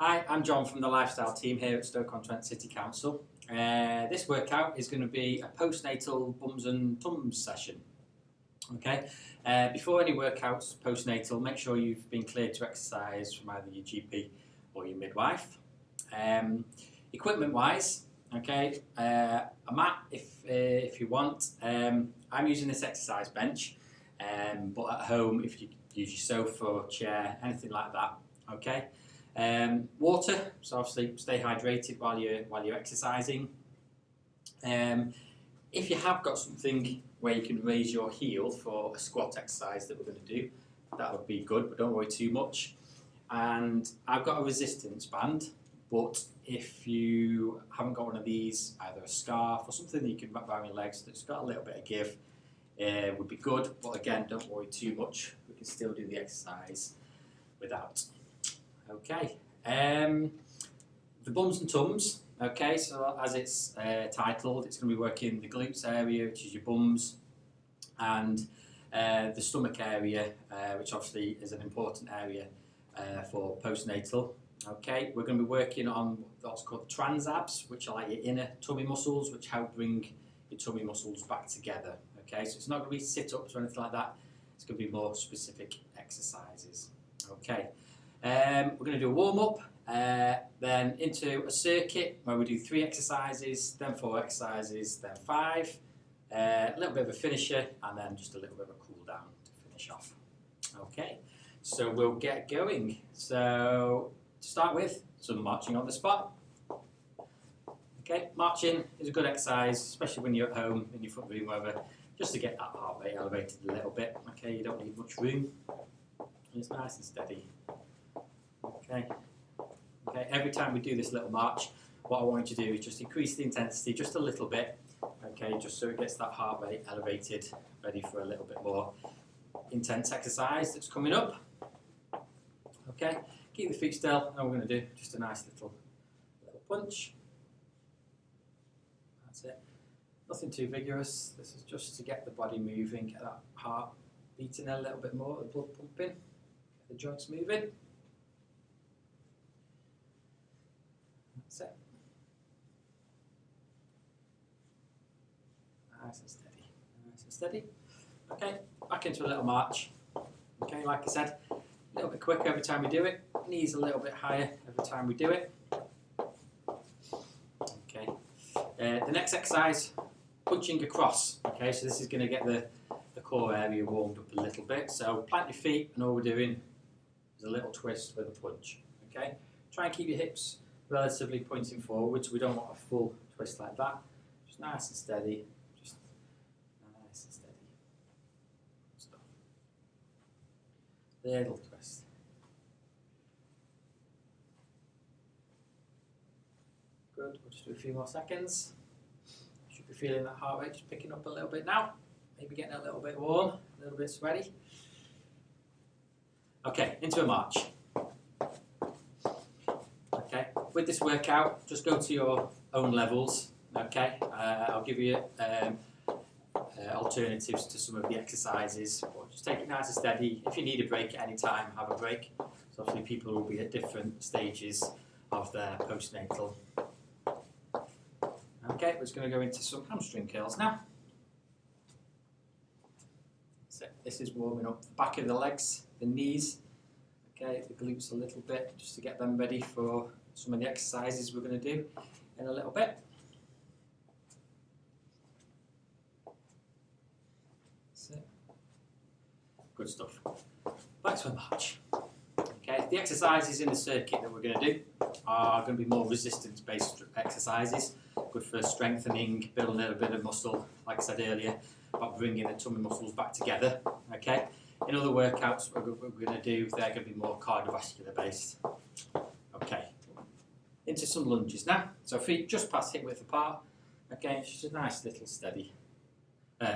Hi, I'm John from the Lifestyle team here at Stoke-on-Trent City Council. This workout is going to be a postnatal Bums and Tums session. Okay. Before any workouts postnatal, make sure you've been cleared to exercise from either your GP or your midwife. Equipment-wise, okay, a mat if you want. I'm using this exercise bench, but at home, if you use your sofa or chair, anything like that, okay. Water, so obviously stay hydrated while you're exercising. If you have got something where you can raise your heel for a squat exercise that we're going to do, that would be good, but don't worry too much. And I've got a resistance band, but if you haven't got one of these, either a scarf or something that you can wrap around your legs that's got a little bit of give, would be good, but again, don't worry too much, we can still do the exercise without. Okay, the Bums and Tums, okay, so as it's titled, it's going to be working the glutes area, which is your bums, and the stomach area, which obviously is an important area for postnatal. Okay, we're going to be working on what's called the trans abs, which are like your inner tummy muscles, which help bring your tummy muscles back together. Okay, so it's not going to be sit-ups or anything like that, it's going to be more specific exercises. Okay. We're going to do a warm-up, then into a circuit where we do 3 exercises, then 4 exercises, then 5, a little bit of a finisher, and then just a little bit of a cool down to finish off. Okay, so we'll get going. So to start with, some marching on the spot. Okay, marching is a good exercise, especially when you're at home in your front room, whatever, just to get that heart rate elevated a little bit. Okay, you don't need much room, and it's nice and steady. Okay. Okay, every time we do this little march, what I want you to do is just increase the intensity just a little bit, okay, just so it gets that heart rate elevated, ready for a little bit more intense exercise that's coming up. Okay, keep the feet still, and we're going to do just a nice little punch. That's it. Nothing too vigorous, this is just to get the body moving, get that heart beating a little bit more, the blood pumping, get the joints moving. That's it. Nice and steady. Nice and steady. Okay, back into a little march. Okay, like I said, a little bit quicker every time we do it. Knees a little bit higher every time we do it. Okay. The next exercise, punching across. Okay, so this is going to get the core area warmed up a little bit. So plant your feet, and all we're doing is a little twist with a punch. Okay, try and keep your hips relatively pointing forwards. We don't want a full twist like that. Just nice and steady. Just nice and steady. Stop. Little twist. Good. We'll just do a few more seconds. Should be feeling that heart rate just picking up a little bit now. Maybe getting a little bit warm, a little bit sweaty. Okay, into a march. Okay, with this workout, just go to your own levels. Okay, I'll give you alternatives to some of the exercises. But just take it nice and steady. If you need a break at any time, have a break. So obviously people will be at different stages of their postnatal. Okay, we're just going to go into some hamstring curls now. So this is warming up the back of the legs, the knees. Okay, the glutes a little bit, just to get them ready for some of the exercises we're going to do in a little bit. That's it. Good stuff. Back to a march. Okay, the exercises in the circuit that we're going to do are going to be more resistance-based exercises. Good for strengthening, building a little bit of muscle, like I said earlier, about bringing the tummy muscles back together. Okay. In other workouts we're going to do, they're going to be more cardiovascular based. Okay, into some lunges now. So feet just past hip width apart. Okay, it's just a nice little steady,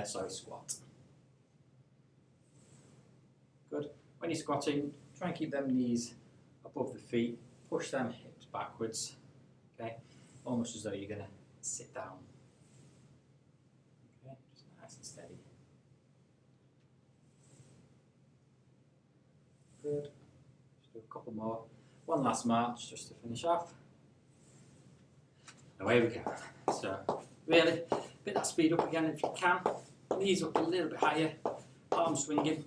squat. Good. When you're squatting, try and keep them knees above the feet. Push them hips backwards. Okay, almost as though you're going to sit down. Okay, just nice and steady. Good. Just do a couple more. one last march just to finish off. Away we go. So really, bit that speed up again if you can. Knees up a little bit higher, arms swinging.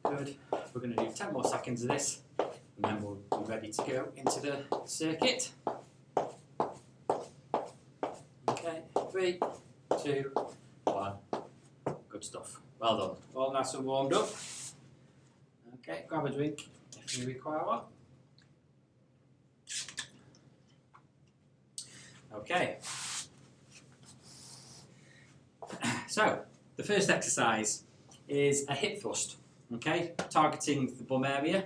Good. We're going to do 10 more seconds of this, and then we'll be ready to go into the circuit. Okay, 3, 2, 1. Good stuff. Well done. All nice and warmed up. Okay, grab a drink if you require one. Okay. So, the first exercise is a hip thrust. Okay, targeting the bum area.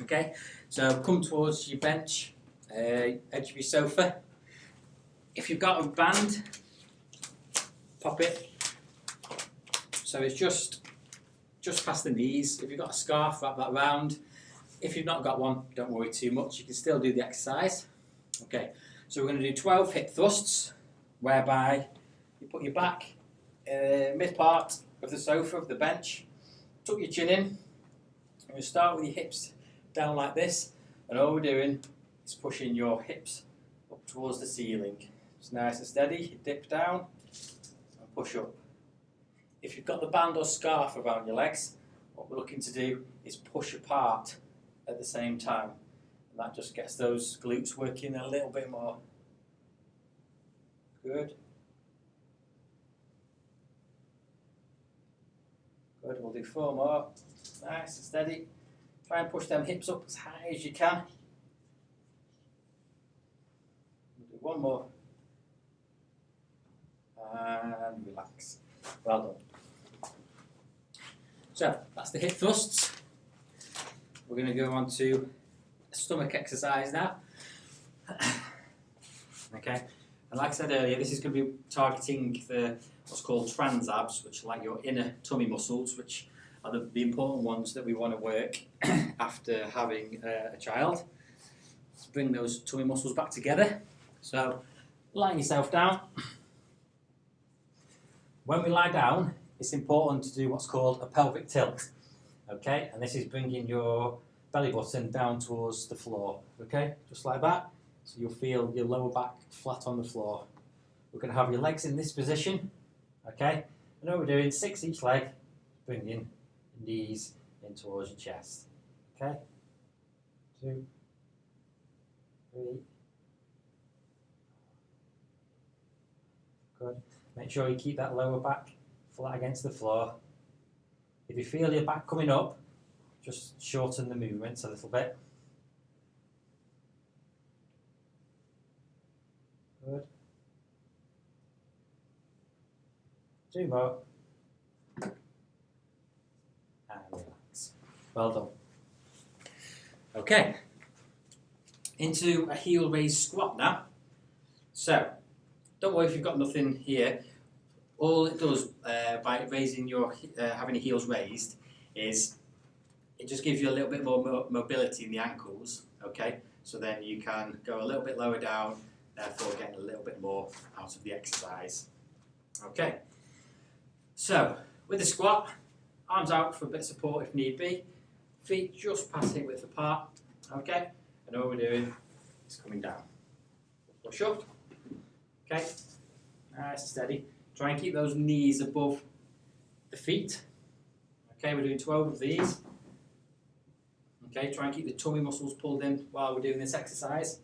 Okay, so come towards your bench, edge of your sofa. If you've got a band, pop it. So it's just past the knees. If you've got a scarf, wrap that round. If you've not got one, don't worry too much. You can still do the exercise. Okay, so we're going to do 12 hip thrusts, whereby you put your back mid part of the sofa, of the bench, tuck your chin in, and you start with your hips down like this, and all we're doing is pushing your hips up towards the ceiling. It's nice and steady. You dip down and push up. If you've got the band or scarf around your legs, what we're looking to do is push apart at the same time, and that just gets those glutes working a little bit more. Good. Good, we'll do 4 more. Nice and steady. Try and push them hips up as high as you can. We'll do 1 more. And relax. Well done. So, that's the hip thrusts. We're going to go on to a stomach exercise now. Okay, and like I said earlier, this is going to be targeting the what's called trans abs, which are like your inner tummy muscles, which are the important ones that we want to work after having a child. Let's bring those tummy muscles back together. So, lie yourself down. When we lie down, it's important to do what's called a pelvic tilt. Okay, and this is bringing your belly button down towards the floor. Okay, just like that. So you'll feel your lower back flat on the floor. We're going to have your legs in this position. Okay, and what we're doing, 6 each leg, bringing knees in towards your chest. Okay, 2, 3. Good. Make sure you keep that lower back flat against the floor. If you feel your back coming up, just shorten the movements a little bit. Good. 2 more. And relax. Well done. Okay. Into a heel raise squat now. So, don't worry if you've got nothing here. All it does by raising your, having your heels raised, is it just gives you a little bit more mobility in the ankles. Okay, so then you can go a little bit lower down, therefore getting a little bit more out of the exercise. Okay, so with the squat, arms out for a bit of support if need be, feet just past hip width apart. Okay, and all we're doing is coming down. Push up. Okay, nice and steady. Try and keep those knees above the feet. Okay, we're doing 12 of these. Okay, try and keep the tummy muscles pulled in while we're doing this exercise.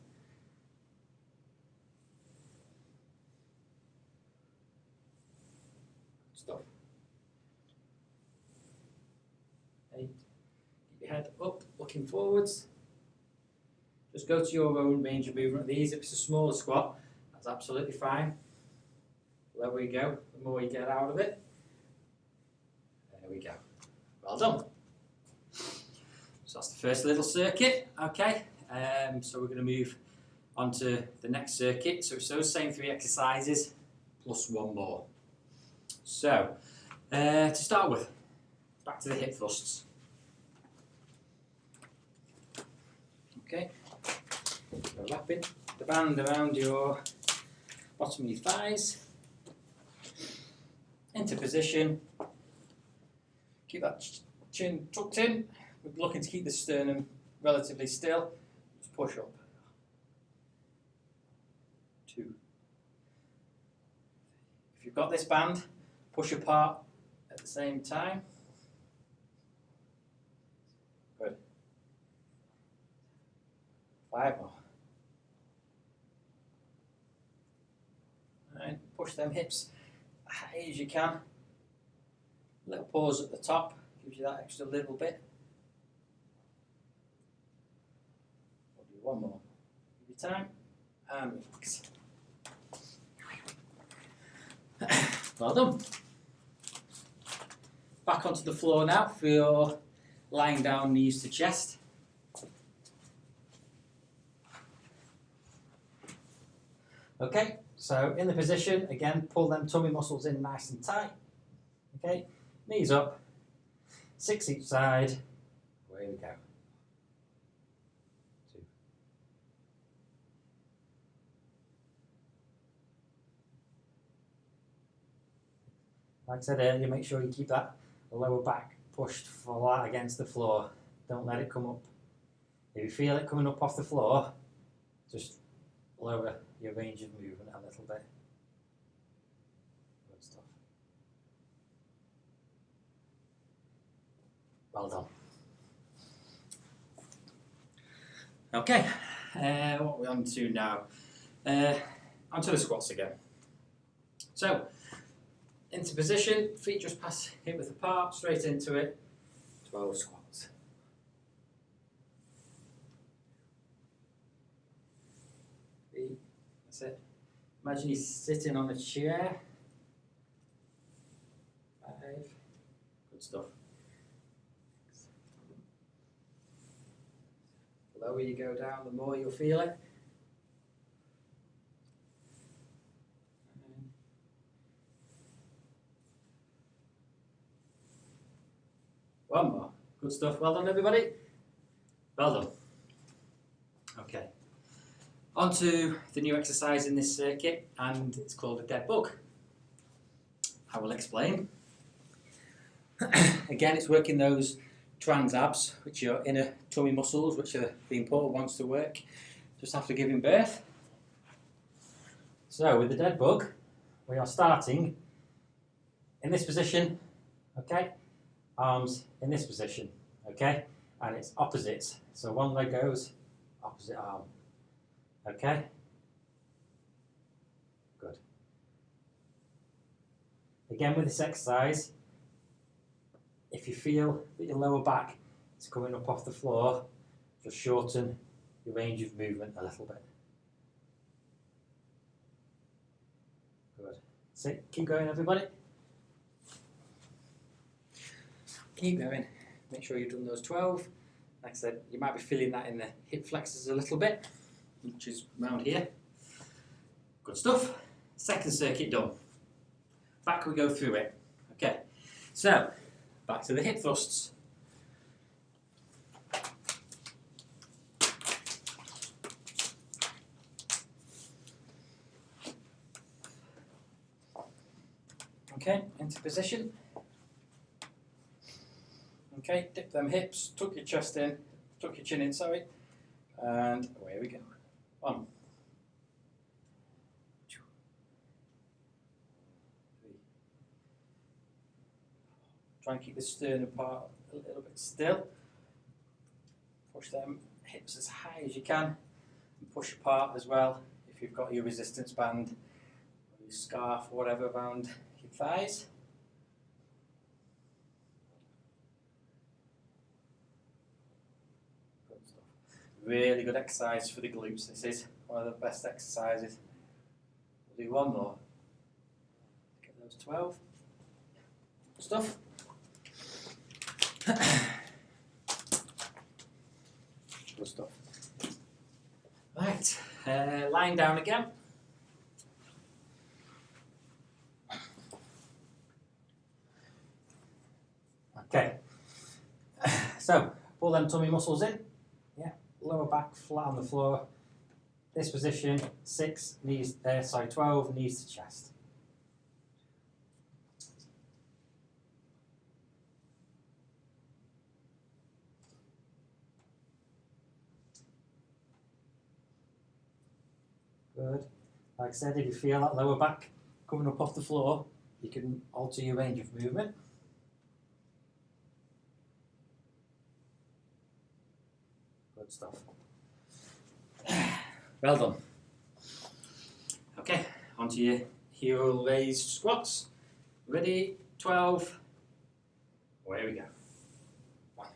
Stop. 8. Keep your head up, looking forwards. Just go to your own range of movement of these. If it's a smaller squat, that's absolutely fine. The lower you go, the more you get out of it. There we go. Well done. So that's the first little circuit. Okay, so we're going to move on to the next circuit. So it's those same 3 exercises plus 1 more. So to start with, back to the hip thrusts. Okay, so wrapping the band around your bottom of your thighs. Into position. Keep that chin tucked in. we're looking to keep the sternum relatively still. Just push up. 2. If you've got this band, push apart at the same time. Good. 5 more. And push them hips as high as you can. Little pause at the top, gives you that extra little bit. We'll do one more. Give you time and relax. Well done. Back onto the floor now for your lying down, knees to chest. Okay, so in the position, again, pull them tummy muscles in nice and tight. Okay, knees up, 6 each side. Away we go. 2. Like I said earlier, make sure you keep that lower back pushed flat against the floor. Don't let it come up. If you feel it coming up off the floor, just lower your range of movement a little bit. Good stuff. Well done. Okay, what are we on to now? Onto the squats again. So, into position, feet just pass hip width apart, straight into it. 12 squats. That's it. Imagine you're sitting on a chair. 5. Good stuff. 6. The lower you go down, the more you'll feel it. 9. One more. Good stuff. Well done, everybody. Well done. Okay. On to the new exercise in this circuit, and it's called a dead bug. I will explain. Again, it's working those trans abs, which are inner tummy muscles, which are the important ones to work just after giving birth. So with the dead bug, we are starting in this position, okay? Arms in this position, okay? And it's opposites. So one leg goes, opposite arm. Okay? Good. Again with this exercise, if you feel that your lower back is coming up off the floor, just shorten your range of movement a little bit. Good. So keep going, everybody. Keep going. Make sure you've done those 12. Like I said, you might be feeling that in the hip flexors a little bit, which is round here. Good stuff. Second circuit done. Back we go through it. Okay, so back to the hip thrusts. Okay, into position. Okay, dip them hips, tuck your chest in, tuck your chin in, sorry, and away we go. 1, 2, 3. Try and keep the sternum part a little bit still. Push them hips as high as you can, and push apart as well if you've got your resistance band or your scarf or whatever around your thighs. Really good exercise for the glutes. This is one of the best exercises. We'll do one more. Get those 12. Good stuff. Good stuff. Right, lying down again. Okay. So pull them tummy muscles in. Lower back flat on the floor. This position, 12 knees to chest. Good. Like I said, if you feel that lower back coming up off the floor, you can alter your range of movement. Good stuff. Well done. Okay, onto your heel raised squats. Ready? 12. Away we go. 1,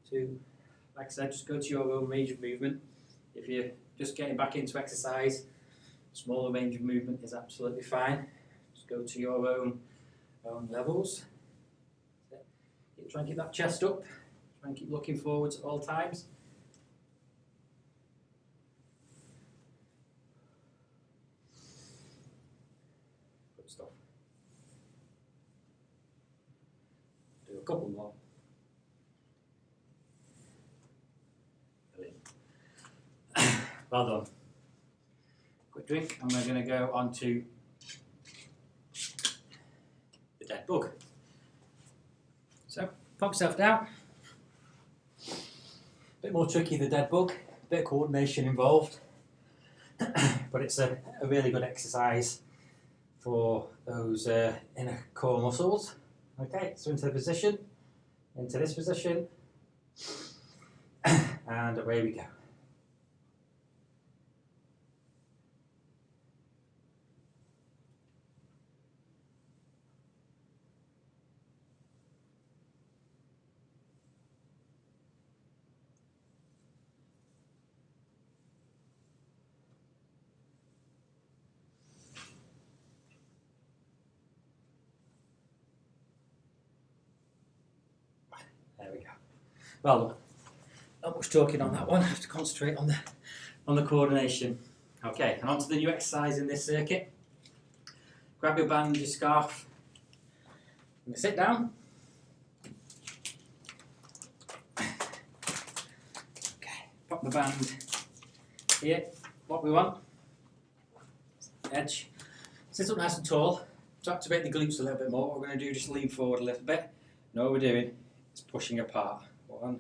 2. Like I said, just go to your own range of movement. If you're just getting back into exercise, smaller range of movement is absolutely fine. Just go to your own levels. Try and keep that chest up. Try and keep looking forwards at all times. Good stuff. Do a couple more. Well done. Quick drink, and we're going to go on to the dead bug. So, pop yourself down. A bit more tricky, the dead bug, a bit of coordination involved, but it's a really good exercise for those inner core muscles. Okay, so into the position, into this position, and away we go. There we go. Well done. Not much talking on that one. I have to concentrate on the coordination. Okay, and on to the new exercise in this circuit. Grab your band, your scarf. I'm going to sit down. Okay, pop the band here. What we want, edge. Sit up nice and tall. To activate the glutes a little bit more, what we're going to do is just lean forward a little bit. Now what we're doing is pushing apart. 1,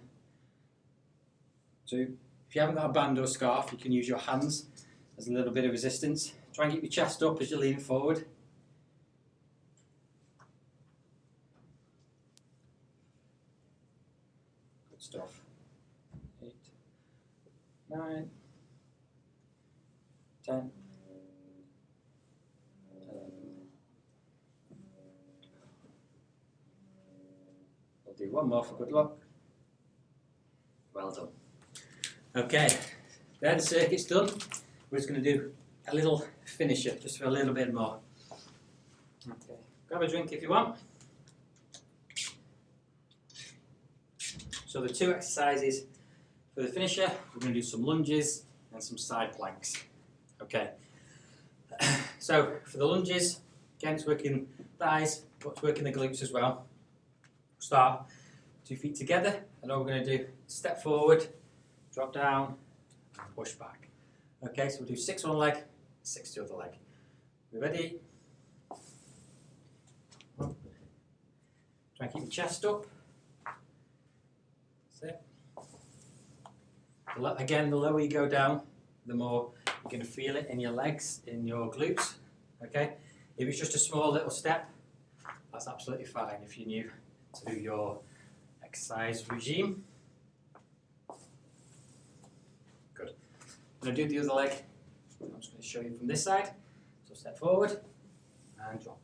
2. If you haven't got a band or a scarf, you can use your hands as a little bit of resistance. Try and keep your chest up as you lean forward. Good stuff. 8, 9, 10. We'll do one more for good luck. Well done. Okay, there the circuit's done. We're just going to do a little finisher, just for a little bit more. Okay, grab a drink if you want. So the 2 exercises for the finisher, we're going to do some lunges and some side planks. Okay, so for the lunges, again it's working thighs, but it's working the glutes as well. Start 2 feet together, and all we're going to do, step forward, drop down, and push back. Okay, so we'll do 6 one leg, 6 the other leg. We ready? Try and keep your chest up. That's it. Again, the lower you go down, the more you're going to feel it in your legs, in your glutes. Okay, if it's just a small little step, that's absolutely fine if you're new to your exercise regime. Good. I'm going to do the other leg. I'm just going to show you from this side. So step forward and drop.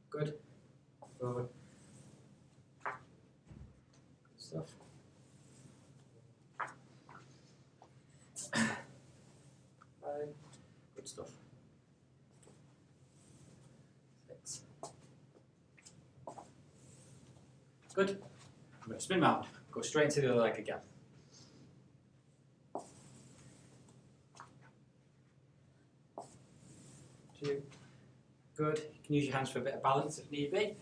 Good. Forward. Good stuff. 5. Good stuff. 6. Good. I'm going to spin round. Go straight into the other leg again. Two. Good. You can use your hands for a bit of balance if need be.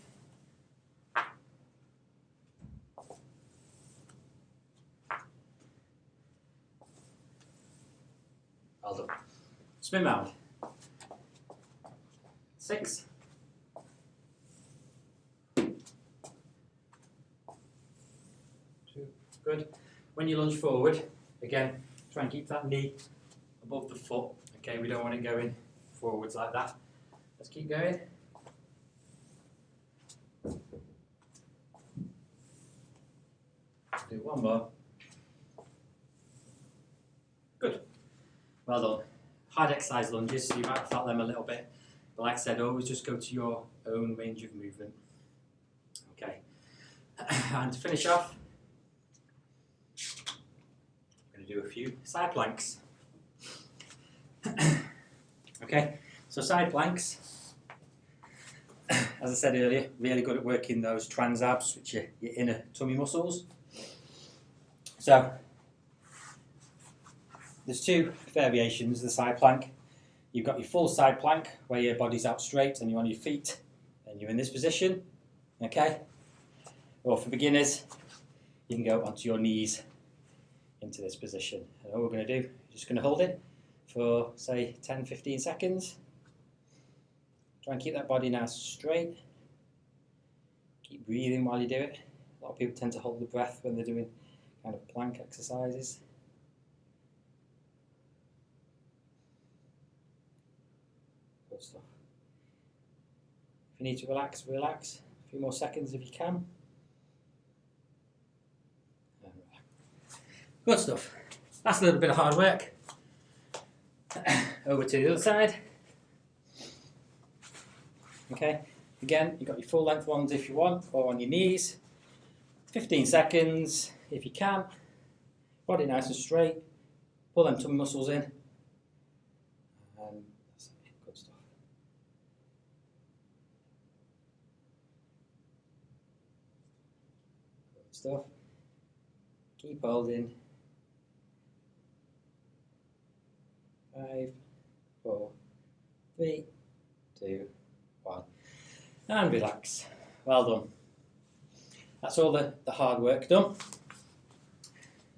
Well done. Spin round. 6. 2. Good. When you lunge forward, again, Try and keep that knee above the foot. Okay, we don't want it going forwards like that. Let's keep going. Do one more. Good. Well done. Hard exercise lunges, so you might have felt them a little bit. But like I said, always just go to your own range of movement. Okay. And to finish off, I'm going to do a few side planks. Okay, so side planks, as I said earlier, really good at working those transabs, which are your inner tummy muscles. So, there's two variations of the side plank. You've got your full side plank, where your body's out straight and you're on your feet, and you're in this position, okay? Or for beginners, you can go onto your knees into this position. And all we're going to do, just going to hold it for, say, 10-15 seconds. Try and keep that body nice and straight. Keep breathing while you do it. A lot of people tend to hold the breath when they're doing kind of plank exercises. Good stuff. If you need to relax, relax. A few more seconds if you can. Good stuff. That's a little bit of hard work. Over to the other side. Okay, again, you've got your full length ones if you want, or on your knees. 15 seconds if you can. Body nice and straight. Pull them tummy muscles in. And that's it. Good stuff. Good stuff. Keep holding. 5, 4, 3, 2, 1. And relax. Well done. That's all the hard work done.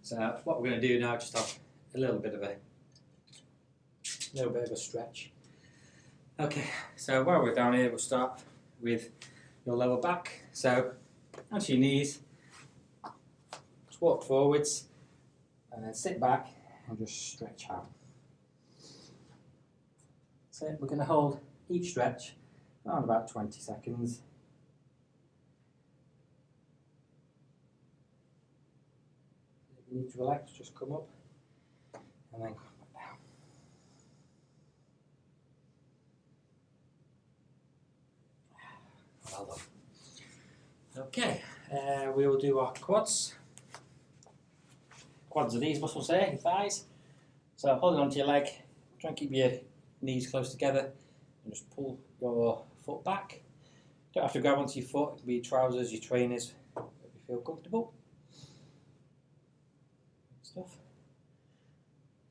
So what we're going to do now, just have a little bit of a stretch. Okay, so while we're down here, we'll start with your lower back. So onto your knees, just walk forwards, and then sit back and just stretch out. So we're going to hold each stretch around about 20 seconds. If you need to relax, just come up and then come back down. Well done. Okay, we will do our quads. Quads are these muscles here, your thighs. So holding onto your leg, try and keep your knees close together and just pull your foot back. Don't have to grab onto your foot, it can be your trousers, your trainers, if you feel comfortable. Good stuff.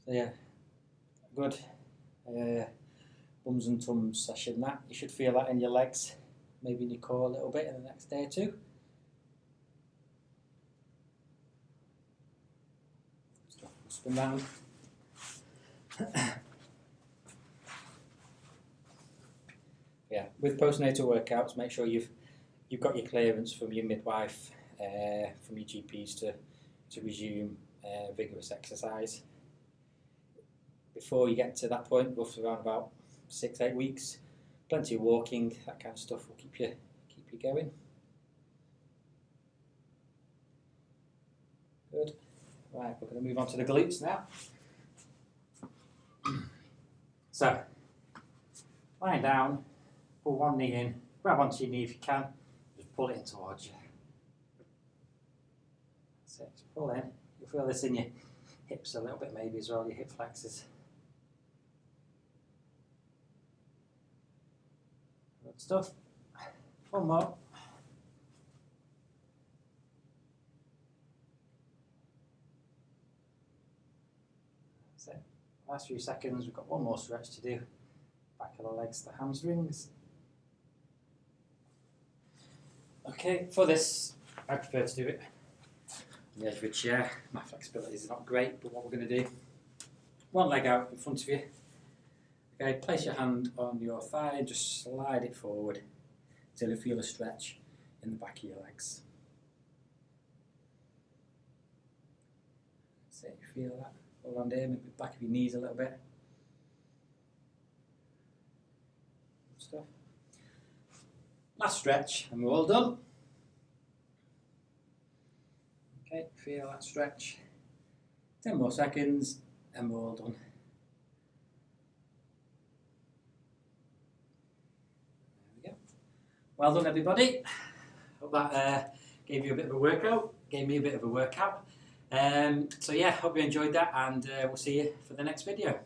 So yeah, good bums and tums session that. You should feel that in your legs, maybe in your core a little bit in the next day or two. Stuff. Spin round. Yeah, with postnatal workouts, make sure you've got your clearance from your midwife, from your GPs to resume vigorous exercise. Before you get to that point, roughly around about 6-8 weeks, plenty of walking, that kind of stuff will keep you going. Good. Right, we're going to move on to the glutes now. So, lying down. Pull one knee in, grab onto your knee if you can, just pull it in towards you. That's it, just pull in. You'll feel this in your hips a little bit maybe as well, your hip flexors. Good stuff. One more. That's it. Last few seconds, we've got one more stretch to do. Back of the legs, the hamstrings. Okay, for this, I prefer to do it on the edge of a chair. My flexibility is not great, but what we're going to do, one leg out in front of you. Okay, place your hand on your thigh and just slide it forward until you feel a stretch in the back of your legs. So you feel that? All around here, maybe the back of your knees a little bit. Good stuff. Last stretch, and we're all done. Okay, feel that stretch. 10 more seconds, and we're all done. There we go. Well done, everybody. Hope that gave you a bit of a workout. Gave me a bit of a workout. So yeah, hope you enjoyed that, and we'll see you for the next video.